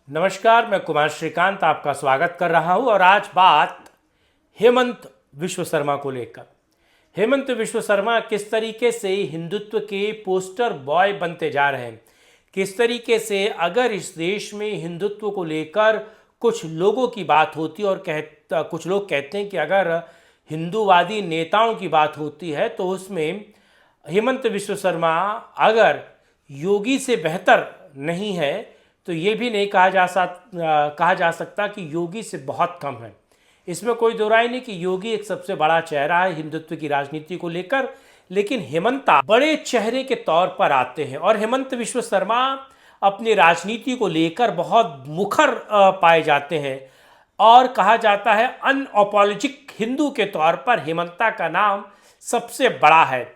नमस्कार, मैं कुमार श्रीकांत आपका स्वागत कर रहा हूं और आज बात हेमंत विश्व शर्मा को लेकर। हेमंत विश्व शर्मा किस तरीके से हिंदुत्व के पोस्टर बॉय बनते जा रहे हैं, किस तरीके से अगर इस देश में हिंदुत्व को लेकर कुछ लोगों की बात होती और कुछ लोग कहते हैं कि अगर हिंदूवादी नेताओं की बात होती है तो उसमें हेमंत विश्व शर्मा अगर योगी से बेहतर नहीं है तो ये भी नहीं कहा जा सकता कि योगी से बहुत कम है। इसमें कोई दो राय नहीं कि योगी एक सबसे बड़ा चेहरा है हिंदुत्व की राजनीति को लेकर, लेकिन हेमंता बड़े चेहरे के तौर पर आते हैं और हेमंत विश्व शर्मा अपनी राजनीति को लेकर बहुत मुखर पाए जाते हैं और कहा जाता है अनअपोलोजिक हिंदू के तौर पर हेमंता का नाम सबसे बड़ा है।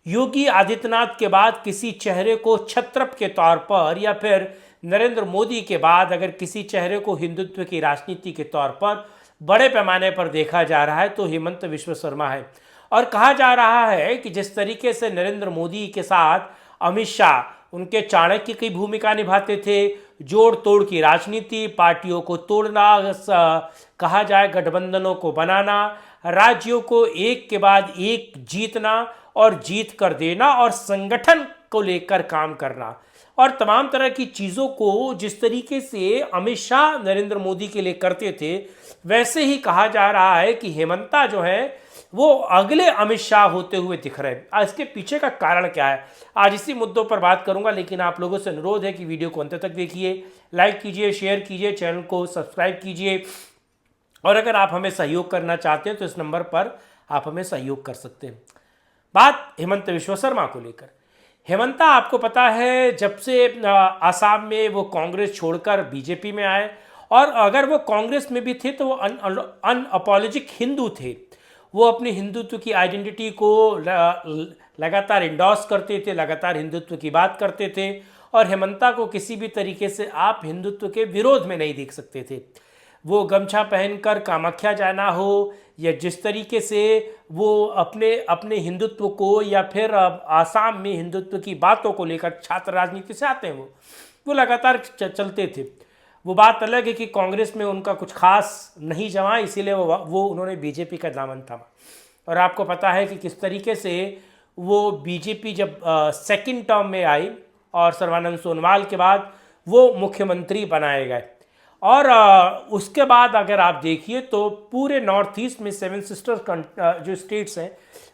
योगी आदित्यनाथ के बाद किसी चेहरे को छत्रप के तौर पर या फिर नरेंद्र मोदी के बाद अगर किसी चेहरे को हिंदुत्व की राजनीति के तौर पर बड़े पैमाने पर देखा जा रहा है तो हेमंत विश्व शर्मा है। और कहा जा रहा है कि जिस तरीके से नरेंद्र मोदी के साथ अमित शाह उनके चाणक्य की भूमिका निभाते थे, जोड़ तोड़ की राजनीति, पार्टियों को तोड़ना, कहा जाए गठबंधनों को बनाना, राज्यों को एक के बाद एक जीतना और जीत कर देना और संगठन को लेकर काम करना और तमाम तरह की चीज़ों को जिस तरीके से अमित शाह नरेंद्र मोदी के लिए करते थे, वैसे ही कहा जा रहा है कि हेमंता जो है वो अगले अमित शाह होते हुए दिख रहे हैं। इसके पीछे का कारण क्या है, आज इसी मुद्दों पर बात करूंगा, लेकिन आप लोगों से अनुरोध है कि वीडियो को अंत तक देखिए, लाइक कीजिए, शेयर कीजिए, चैनल को सब्सक्राइब कीजिए और अगर आप हमें सहयोग करना चाहते हैं तो इस नंबर पर आप हमें सहयोग कर सकते हैं। बात हेमंत विश्व शर्मा को लेकर। हेमंता आपको पता है जब से आसाम में वो कांग्रेस छोड़कर बीजेपी में आए और अगर वो कांग्रेस में भी थे तो वो अनअपोलोजिक हिंदू थे। वो अपने हिंदुत्व की आइडेंटिटी को लगातार इंडोर्स करते थे, लगातार हिंदुत्व की बात करते थे और हेमंता को किसी भी तरीके से आप हिंदुत्व के विरोध में नहीं देख सकते थे। वो गमछा पहनकर कामाख्या जाना हो या जिस तरीके से वो अपने हिंदुत्व को या फिर आसाम में हिंदुत्व की बातों को लेकर छात्र राजनीति से आते हैं वो लगातार चलते थे। वो बात अलग है कि कांग्रेस में उनका कुछ खास नहीं जमा, इसीलिए वो उन्होंने बीजेपी का दामन थामा। और आपको पता है कि किस तरीके से वो बीजेपी जब सेकंड टर्म में आई और सर्बानंद सोनोवाल के बाद वो मुख्यमंत्री बनाए गए और उसके बाद अगर आप देखिए तो पूरे नॉर्थ ईस्ट में 7 सिस्टर जो स्टेट्स हैं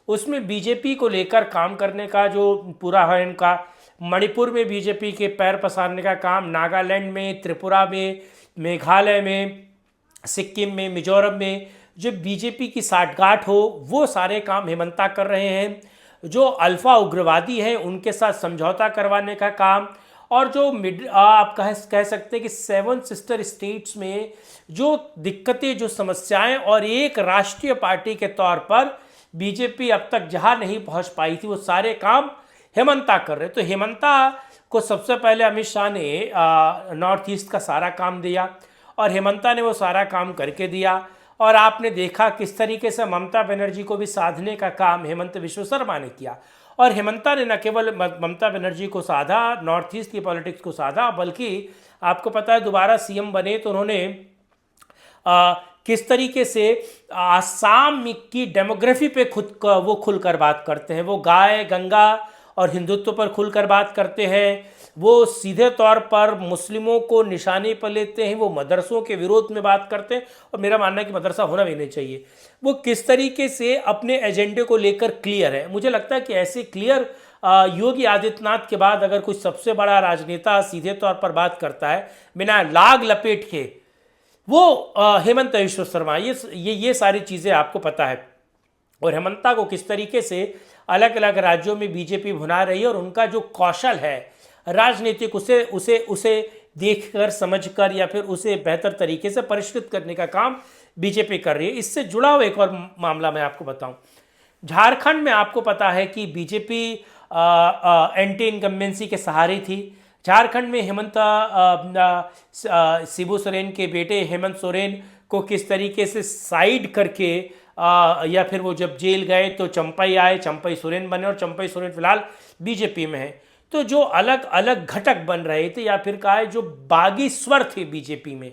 उसमें बीजेपी को लेकर काम करने का जो पूरा है इनका, मणिपुर में बीजेपी के पैर पसारने का काम, नागालैंड में, त्रिपुरा में, मेघालय में, सिक्किम में, मिजोरम में जो बीजेपी की साठगांठ हो वो सारे काम हेमंता कर रहे हैं। जो अल्फा उग्रवादी हैं उनके साथ समझौता करवाने का काम और जो आप कह सकते हैं कि 7 सिस्टर स्टेट्स में जो दिक्कतें, जो समस्याएं और एक राष्ट्रीय पार्टी के तौर पर बीजेपी अब तक जहां नहीं पहुंच पाई थी वो सारे काम हेमंता कर रहे। तो हेमंता को सबसे पहले अमित शाह ने नॉर्थ ईस्ट का सारा काम दिया और हेमंता ने वो सारा काम करके दिया और आपने देखा किस तरीके से ममता बनर्जी को भी साधने का काम हेमंत विश्व शर्मा ने किया। और हेमंता ने न केवल ममता बनर्जी को साधा, नॉर्थ ईस्ट की पॉलिटिक्स को साधा, बल्कि आपको पता है दोबारा सीएम बने तो उन्होंने किस तरीके से आसाम की डेमोग्राफी पे वो खुलकर बात करते हैं। वो गाय, गंगा और हिंदुत्व पर खुलकर बात करते हैं। वो सीधे तौर पर मुस्लिमों को निशाने पर लेते हैं। वो मदरसों के विरोध में बात करते हैं और मेरा मानना है कि मदरसा होना भी नहीं चाहिए। वो किस तरीके से अपने एजेंडे को लेकर क्लियर है। मुझे लगता है कि ऐसे क्लियर योगी आदित्यनाथ के बाद अगर कोई सबसे बड़ा राजनेता सीधे तौर पर बात करता है बिना लाग लपेट के, वो हेमंत विश्व शर्मा। ये सारी चीज़ें आपको पता है। और हेमंता को किस तरीके से अलग अलग राज्यों में बीजेपी भुना रही है और उनका जो कौशल है राजनीतिक उसे देखकर, समझकर या फिर उसे बेहतर तरीके से परिष्कृत करने का काम बीजेपी कर रही है। इससे जुड़ा हुआ एक और मामला मैं आपको बताऊं। झारखंड में आपको पता है कि बीजेपी एंटी इनकम्बेंसी के सहारे थी। झारखंड में शिबू सोरेन के बेटे हेमंत सोरेन को किस तरीके से साइड करके या फिर वो जब जेल गए तो चंपई आए, चंपई सोरेन बने और चंपई सोरेन फिलहाल बीजेपी में है। तो जो अलग अलग घटक बन रहे थे या फिर कहा है जो बागी स्वर थे बीजेपी में,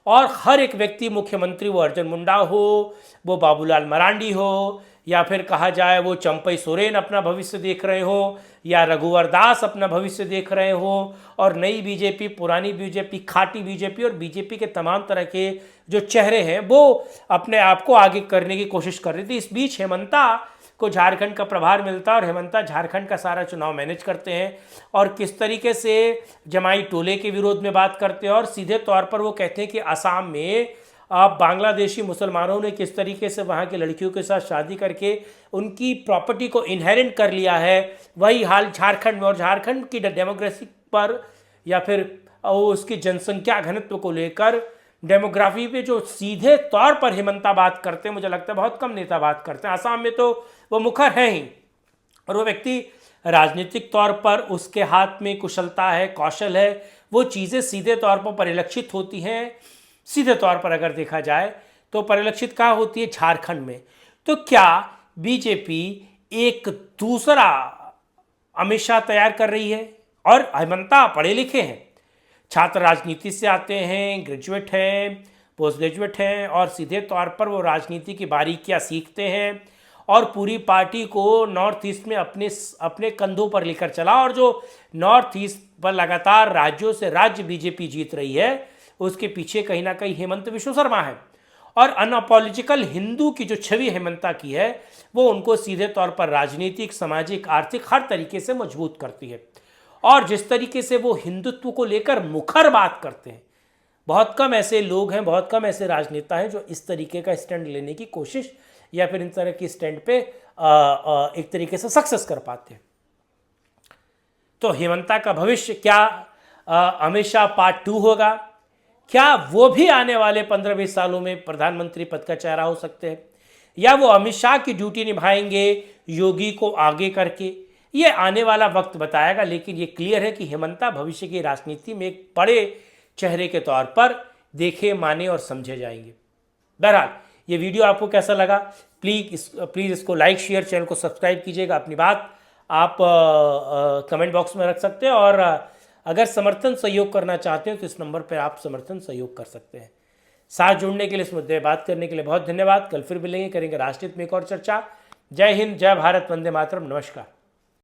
और हर एक व्यक्ति मुख्यमंत्री, वो अर्जुन मुंडा हो, वो बाबूलाल मरांडी हो, या फिर कहा जाए वो चंपई सोरेन अपना भविष्य देख रहे हो, या रघुवर दास अपना भविष्य देख रहे हो, और नई बीजेपी, पुरानी बीजेपी, खाटी बीजेपी और बीजेपी के तमाम तरह के जो चेहरे हैं वो अपने आप को आगे करने की कोशिश कर रही थी। इस बीच हेमंता को झारखंड का प्रभार मिलता है और हेमंता झारखंड का सारा चुनाव मैनेज करते हैं, और किस तरीके से जमाई टोले के विरोध में बात करते हैं, और सीधे तौर पर वो कहते हैं कि असम में अब बांग्लादेशी मुसलमानों ने किस तरीके से वहाँ की लड़कियों के साथ शादी करके उनकी प्रॉपर्टी को इनहेरिट कर लिया है, वही हाल झारखंड में। और झारखंड की डेमोक्रेसी पर या फिर उसकी जनसंख्या घनत्व को लेकर, डेमोग्राफी पे जो सीधे तौर पर हेमंता बात करते हैं, मुझे लगता है बहुत कम नेता बात करते हैं। असम में तो वो मुखर हैं ही, और वो व्यक्ति राजनीतिक तौर पर उसके हाथ में कुशलता है, कौशल है, वो चीज़ें सीधे तौर पर परिलक्षित होती हैं। सीधे तौर पर अगर देखा जाए तो परिलक्षित कहाँ होती है? झारखंड में। तो क्या बीजेपी एक दूसरा अमित शाह तैयार कर रही है? और हेमंता पढ़े लिखे हैं, छात्र राजनीति से आते हैं, ग्रेजुएट हैं, पोस्ट ग्रेजुएट हैं, और सीधे तौर पर वो राजनीति की बारीकियाँ सीखते हैं और पूरी पार्टी को नॉर्थ ईस्ट में अपने कंधों पर लेकर चला। और जो नॉर्थ ईस्ट पर लगातार राज्यों से राज्य बीजेपी जीत रही है, उसके पीछे कहीं ना कहीं हेमंत विश्व शर्मा है। और अनअपॉलिटिकल हिंदू की जो छवि हेमंता की है, वो उनको सीधे तौर पर राजनीतिक, सामाजिक, आर्थिक हर तरीके से मजबूत करती है। और जिस तरीके से वो हिंदुत्व को लेकर मुखर बात करते हैं, बहुत कम ऐसे लोग हैं, बहुत कम ऐसे राजनेता हैं जो इस तरीके का स्टैंड लेने की कोशिश या फिर इन तरह की स्टैंड पे एक तरीके से सक्सेस कर पाते हैं। तो हेमंता का भविष्य क्या अमित शाह पार्ट 2 होगा? क्या वो भी आने वाले 15-20 सालों में प्रधानमंत्री पद का चेहरा हो सकते हैं, या वो अमित शाह की ड्यूटी निभाएंगे योगी को आगे करके? ये आने वाला वक्त बताएगा। लेकिन ये क्लियर है कि हेमंता भविष्य की राजनीति में एक बड़े चेहरे के तौर पर देखे, माने और समझे जाएंगे। बहरहाल ये वीडियो आपको कैसा लगा? प्लीज़ इसको लाइक, शेयर, चैनल को सब्सक्राइब कीजिएगा। अपनी बात आप कमेंट बॉक्स में रख सकते हैं, और अगर समर्थन सहयोग करना चाहते हैं तो इस नंबर पर आप समर्थन सहयोग कर सकते हैं। साथ जुड़ने के लिए, इस मुद्दे पर बात करने के लिए बहुत धन्यवाद। कल फिर मिलेंगे, करेंगे राष्ट्रहित में एक और चर्चा। जय हिंद, जय भारत, वंदे मातरम, नमस्कार।